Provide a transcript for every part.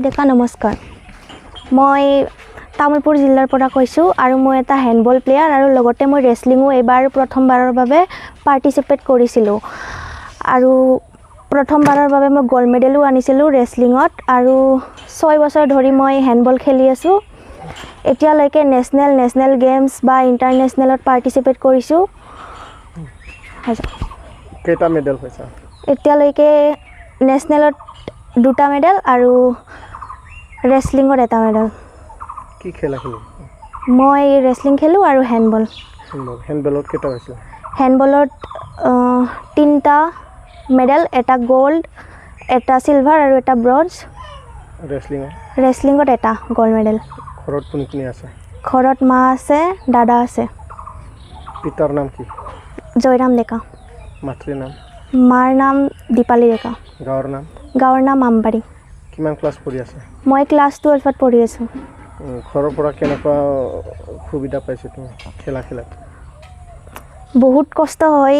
ডেকা নমস্কাৰ মই তামুলপুৰ জিলাৰ পৰা কৈছোঁ আৰু মই এটা হেণ্ডবল প্লেয়াৰ আৰু লগতে মই ৰেছলিঙো এবাৰ প্ৰথমবাৰৰ বাবে পাৰ্টিচিপেট কৰিছিলোঁ আৰু প্ৰথমবাৰৰ বাবে মই গ'ল্ড মেডেলো আনিছিলোঁ ৰেছলিঙত আৰু 6 বছৰ ধৰি মই হেণ্ডবল খেলি আছোঁ এতিয়ালৈকে নেশ্যনেল গেমছ বা ইণ্টাৰনেশ্যনেলত পাৰ্টিচিপেট কৰিছোঁ কেইটা মেডেল পাইছা এতিয়ালৈকে নেশ্যনেলত 2টা মেডেল আৰু ৰেছলিঙত 1টা মেডেল কি খেলা খেলি মই ৰেছলিং খেলোঁ আৰু হেণ্ডবলত কেইটা পাইছা হেণ্ডবলত 3টা মেডেল 1টা গোল্ড 1টা সিলভাৰ আৰু 1টা ব্ৰঞ্জ ৰেছলিঙত 1টা গোল্ড মেডেল ঘৰত কোন কোন আছে ঘৰত মা আছে দাদা আছে পিতাৰ নাম কি জয়ৰাম ডেকা মাতৃৰ নাম মাৰ নাম দীপালী ডেকা গাঁৱৰ নাম আমবাৰী কিমান ক্লাছ পঢ়ি আছে মই ক্লাছ 12ত পঢ়ি আছোঁ ঘৰৰ পৰা কেনেকুৱা সুবিধা পাইছে তুমি খেলা বহুত কষ্ট হয়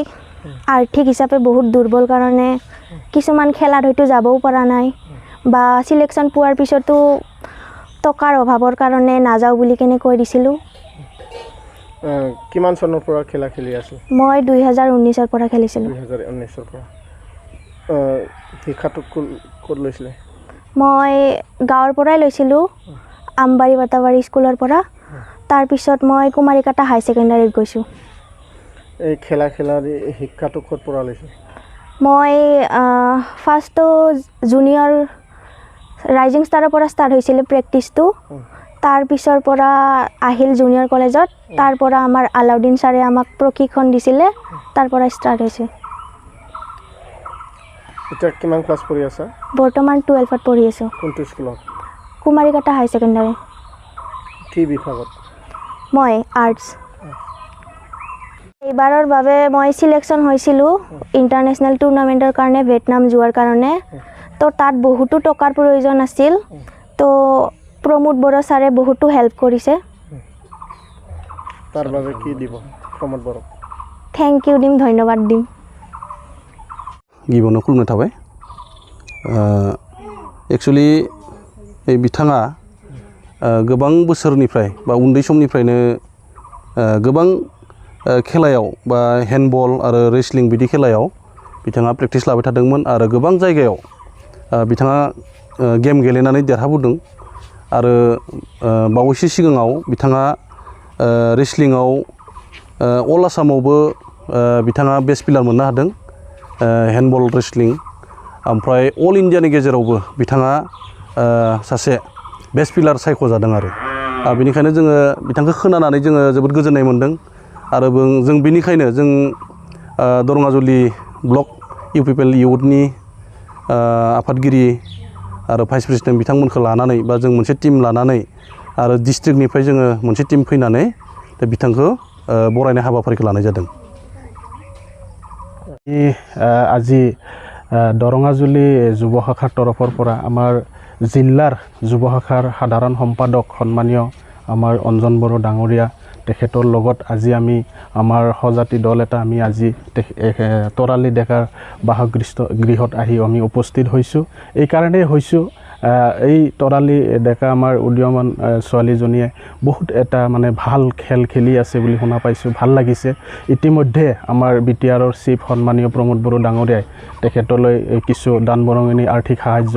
আৰ্থিক হিচাপে বহুত দুৰ্বল কাৰণে কিছুমান খেলাত হয়তো যাবও পৰা নাই বা সিলেকশ্যন পোৱাৰ পিছতো টকাৰ অভাৱৰ কাৰণে নাযাওঁ বুলি কেনে কৈ দিছিলোঁ কিমান চনৰ পৰা খেলা খেলি আছে মই 2019ৰ পৰা খেলিছিলোঁ 2019ৰ পৰা শিক্ষাটো ক'ত লৈছিলে মই গাঁৱৰ পৰাই লৈছিলোঁ আমবাৰী বাটাবাৰী স্কুলৰ পৰা তাৰ পিছত মই কুমাৰীকাটা হাই ছেকেণ্ডাৰীত গৈছোঁ এই খেলাৰ শিক্ষাটো ক'ত পৰা লৈছে মই ফাৰ্ষ্টটো জুনিয়ৰ ৰাইজিং ষ্টাৰৰ পৰা ষ্টাৰ্ট হৈছিলে প্ৰেক্টিছটো তাৰ পিছৰ পৰা আহিল জুনিয়ৰ কলেজত তাৰ পৰা আমাৰ আলাউদ্দিন ছাৰে আমাক প্ৰশিক্ষণ দিছিলে তাৰ পৰা ষ্টাৰ্ট হৈছে এতিয়া কিমান ক্লাছ পঢ়ি আছা বৰ্তমান 12ত পঢ়ি আছোঁ কোনটো স্কুলত কুমাৰীকাটা হাই ছেকেণ্ডাৰী কি বিভাগত মই আৰ্টছ এইবাৰৰ বাবে মই সিলেকশ্যন হৈছিলোঁ ইণ্টাৰনেশ্যনেল টুৰ্ণামেণ্টৰ কাৰণে ভিয়েটনাম যোৱাৰ কাৰণে তো তাত বহুতো টকাৰ প্ৰয়োজন আছিল তো প্ৰমোদ বড়ো ছাৰে বহুতো হেল্প কৰিছে তাৰ বাবে কি দিব প্ৰমোদ বড়ো থেংক ইউ দিম ধন্যবাদ দিম गिबियावनो खुलुमनाय थाबाय एक्चुअली बिथाङा गोबां बोसोरनिफ्राय बा उन्दै समनिफ्रायनो गोबां खेलायाव बा हेन्डबल आरो रेसलिं बिदि खेलायाव बिथाङा प्रेक्टिस लाबाय थादोंमोन आरो गोबां जायगायाव बिथाङा गेम गेलेनानै देरहाबोदों आरो बावैसो सिगाङाव बिथाङा रेसलिंआव अल आसामावबो बिथाङा बेस्ट प्लेयार मोननो हादों हेन्डबल रेसलिं ओमफ्राय अल इन्डियानि गेजेरावबो बिथाङा सासे बेस्ट प्लेयार सायख'जादों आरो बेनिखायनो जोङो बिथांखौ खोनानानै जोङो जोबोद गोजोननाय मोन्दों आरो जों बेनिखायनो जों दरङाजुलि ब्लक इउपिपिएल इउथनि आफादगिरि आरो भाइस प्रेसिडेन्ट बिथांमोनखौ लानानै बा जों मोनसे टीम लानानै आरो डिस्ट्रिक्टनिफ्राय जोङो मोनसे टीम फैनानै बिथांखौ बरायनाय हाबाफारिखौ लानाय जादों আজি দৰঙাজুলি যুৱ শাখাৰ তৰফৰ পৰা আমাৰ জিলাৰ যুৱ শাখাৰ সাধাৰণ সম্পাদক সন্মানীয় আমাৰ অঞ্জন বড়ো ডাঙৰীয়া তেখেতৰ লগত আজি আমি আমাৰ সজাতি দল এটা আমি আজি তৰালি ডেকাৰ বাসগৃহত আহি আমি উপস্থিত হৈছোঁ এই কাৰণেই হৈছোঁ এই তৰালি ডেকা আমাৰ উদীয়মান ছোৱালীজনীয়ে বহুত এটা মানে ভাল খেল খেলি আছে বুলি শুনা পাইছোঁ ভাল লাগিছে ইতিমধ্যে আমাৰ বিটিআৰৰ চিফ সন্মানীয় প্ৰমোদ বড়ো ডাঙৰীয়াই তেখেতলৈ কিছু দান বৰঙণি আৰ্থিক সাহায্য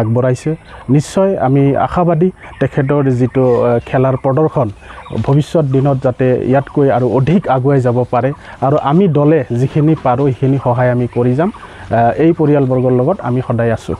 আগবঢ়াইছে নিশ্চয় আমি আশাবাদী তেখেতৰ যিটো খেলাৰ প্ৰদৰ্শন ভৱিষ্যত দিনত যাতে ইয়াতকৈ আৰু অধিক আগুৱাই যাব পাৰে আৰু আমি দলে যিখিনি পাৰোঁ সেইখিনি সহায় আমি কৰি যাম এই পৰিয়ালবৰ্গৰ লগত আমি সদায় আছোঁ